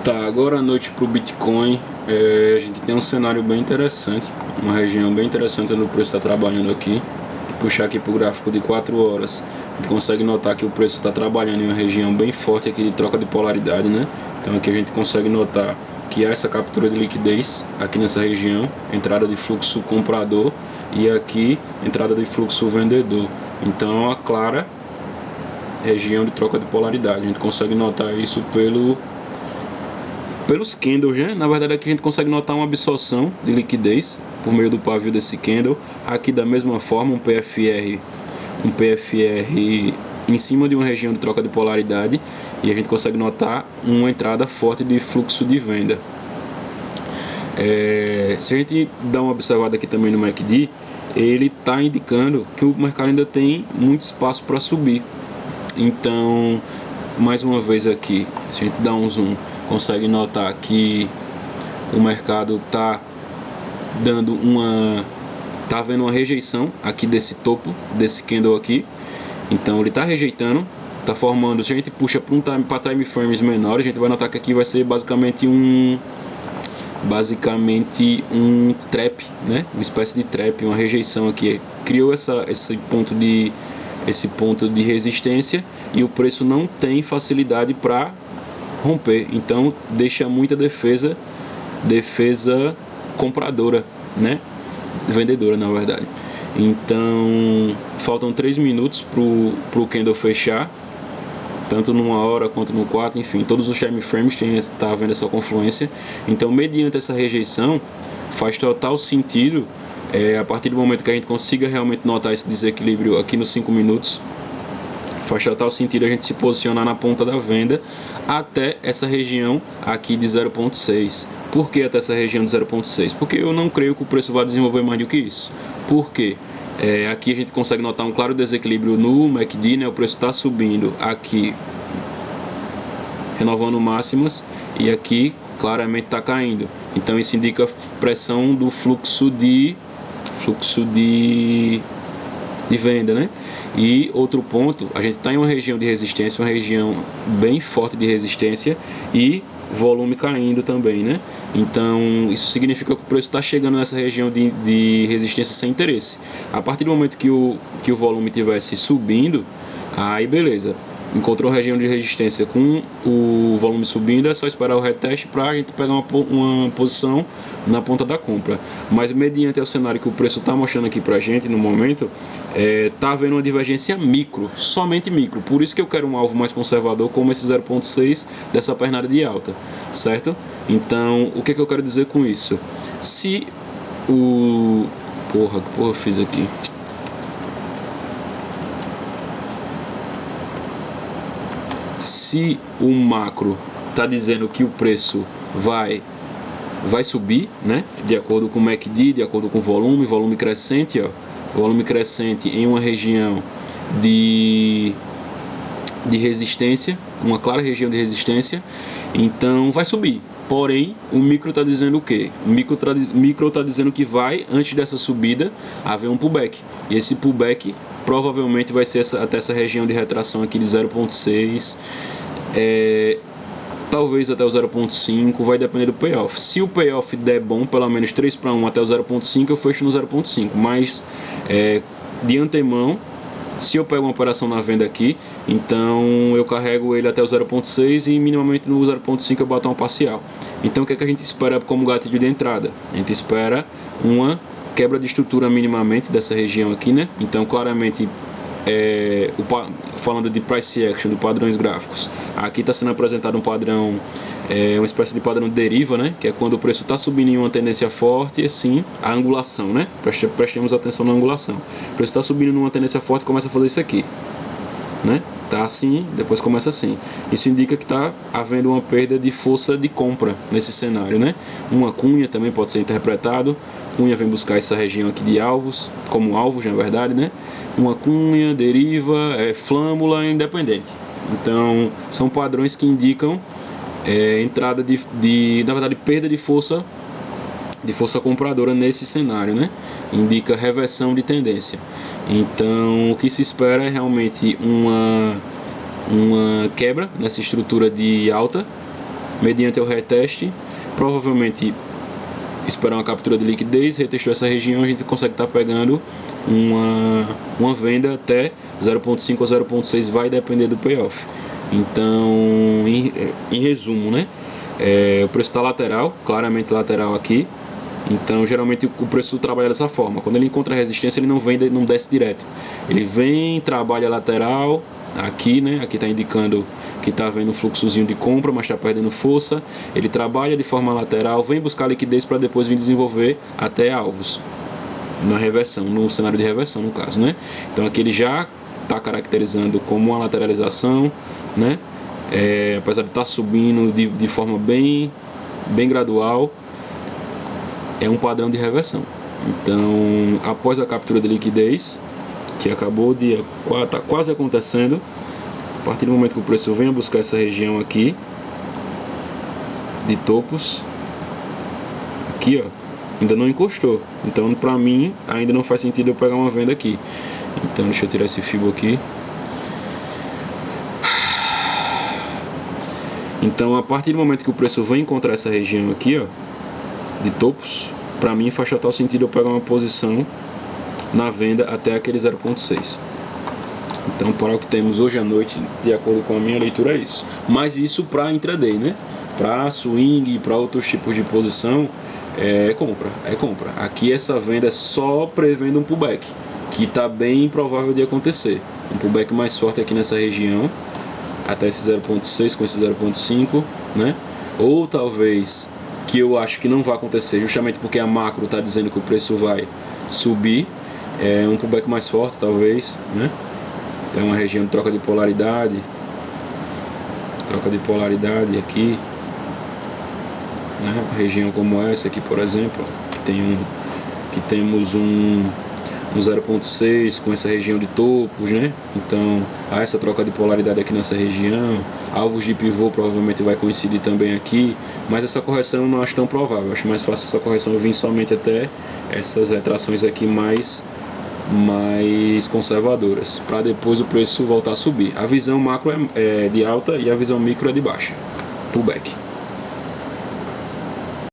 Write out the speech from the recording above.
Tá, agora à noite para o Bitcoin, a gente tem um cenário bem interessante, uma região bem interessante onde o preço está trabalhando aqui. Puxar aqui para o gráfico de 4 horas, a gente consegue notar que o preço está trabalhando em uma região bem forte aqui de troca de polaridade, né? Então aqui a gente consegue notar que há essa captura de liquidez aqui nessa região, entrada de fluxo comprador e aqui entrada de fluxo vendedor. Então é uma clara região de troca de polaridade. A gente consegue notar isso pelos candles, né? Na verdade aqui a gente consegue notar uma absorção de liquidez por meio do pavio desse candle. Aqui da mesma forma um PFR em cima de uma região de troca de polaridade, e a gente consegue notar uma entrada forte de fluxo de venda. Se a gente dá uma observada aqui também no MACD, ele está indicando que o mercado ainda tem muito espaço para subir. Então, mais uma vez aqui, se a gente dá um zoom, consegue notar que o mercado está havendo uma rejeição aqui desse topo, desse candle aqui. Então ele está rejeitando, está formando. Se a gente puxa para time frames menores, a gente vai notar que aqui vai ser basicamente um trap, né? Uma espécie de trap, uma rejeição aqui. Criou esse ponto de resistência e o preço não tem facilidade para romper, então deixa muita defesa compradora, né? Vendedora, na verdade. Então faltam 3 minutos pro candle fechar, tanto numa hora quanto no 4, enfim, todos os time frames está havendo essa confluência. Então, mediante essa rejeição, faz total sentido, a partir do momento que a gente consiga realmente notar esse desequilíbrio aqui nos 5 minutos, faz total sentido a gente se posicionar na ponta da venda até essa região aqui de 0.6. Por que até essa região de 0.6? Porque eu não creio que o preço vá desenvolver mais do que isso. Por quê? Aqui a gente consegue notar um claro desequilíbrio no MACD, né? O preço está subindo aqui, renovando máximas, e aqui claramente está caindo. Então isso indica pressão do fluxo de venda, né? E outro ponto, a gente está em uma região de resistência, uma região bem forte de resistência e volume caindo também, né? Então isso significa que o preço está chegando nessa região de resistência sem interesse. A partir do momento que o volume estivesse subindo, aí beleza, encontrou região de resistência com o volume subindo, é só esperar o reteste para a gente pegar uma posição na ponta da compra. Mas mediante o cenário que o preço está mostrando aqui para a gente no momento, está havendo uma divergência micro, somente micro. Por isso que eu quero um alvo mais conservador como esse 0.6 dessa pernada de alta, certo? Então o que eu quero dizer com isso? Se o... Porra, que porra eu fiz aqui? Se o macro está dizendo que o preço vai subir, né? De acordo com o MACD, de acordo com o volume crescente, ó, volume crescente em uma região de resistência, uma clara região de resistência, então vai subir. Porém, o micro está dizendo o quê? O micro está dizendo que vai, antes dessa subida, haver um pullback. E esse pullback provavelmente vai ser até essa região de retração aqui de 0.6, talvez até o 0.5, vai depender do payoff. Se o payoff der bom, pelo menos 3/1 até o 0.5, eu fecho no 0.5. Mas, de antemão, se eu pego uma operação na venda aqui, então eu carrego ele até o 0.6 e minimamente no 0.5 eu boto uma parcial. Então o que é que a gente espera como gatilho de entrada? A gente espera uma quebra de estrutura minimamente dessa região aqui, né? Então claramente, falando de price action, de padrões gráficos, aqui está sendo apresentado um padrão, uma espécie de padrão de deriva, né? Que é quando o preço está subindo em uma tendência forte, assim, a angulação, né? Prestemos atenção na angulação. O preço está subindo numa tendência forte, começa a fazer isso aqui, né? Tá assim, depois começa assim. Isso indica que está havendo uma perda de força de compra nesse cenário, né? Uma cunha também pode ser interpretado. Cunha vem buscar essa região aqui de alvos, como alvos na verdade, né? Uma cunha, deriva, flâmula, independente. Então são padrões que indicam entrada na verdade, perda de força compradora nesse cenário, né? Indica reversão de tendência. Então o que se espera é realmente uma quebra nessa estrutura de alta mediante o reteste, provavelmente esperar uma captura de liquidez, retestou essa região, a gente consegue estar pegando uma venda até 0.5 ou 0.6, vai depender do payoff. Então, em resumo, né? O preço está lateral, claramente lateral aqui. Então, geralmente o preço trabalha dessa forma. Quando ele encontra resistência, ele não vem, não desce direto. Ele vem, trabalha lateral, aqui, né? Aqui está indicando que está vendo um fluxozinho de compra, mas está perdendo força. Ele trabalha de forma lateral, vem buscar liquidez para depois vir desenvolver até alvos na reversão, no cenário de reversão, no caso, né? Então aqui ele já está caracterizando como uma lateralização, né? Apesar de estar subindo de forma bem gradual, é um padrão de reversão. Então, após a captura de liquidez, que acabou de está quase acontecendo, a partir do momento que o preço venha buscar essa região aqui de topos, aqui, ó, ainda não encostou. Então, para mim, ainda não faz sentido eu pegar uma venda aqui. Então, deixa eu tirar esse FIBO aqui. Então, a partir do momento que o preço vem encontrar essa região aqui, ó, de topos, para mim faz total sentido eu pegar uma posição na venda até aquele 0.6. Então, para o que temos hoje à noite, de acordo com a minha leitura, é isso. Mas isso para intraday, né? Para swing e para outros tipos de posição, é compra. Aqui essa venda é só prevendo um pullback, que está bem provável de acontecer. Um pullback mais forte aqui nessa região, até esse 0.6 com esse 0.5, né? Ou talvez, que eu acho que não vai acontecer, justamente porque a macro está dizendo que o preço vai subir, um pullback mais forte talvez, né? Tem uma região de troca de polaridade aqui, né? Uma região como essa aqui, por exemplo, que temos um 0.6 com essa região de topos, né? Então há essa troca de polaridade aqui nessa região. Alvos de pivô provavelmente vai coincidir também aqui, mas essa correção eu não acho tão provável. Eu acho mais fácil essa correção vir somente até essas retrações aqui mais conservadoras, para depois o preço voltar a subir. A visão macro é de alta e a visão micro é de baixa, pullback.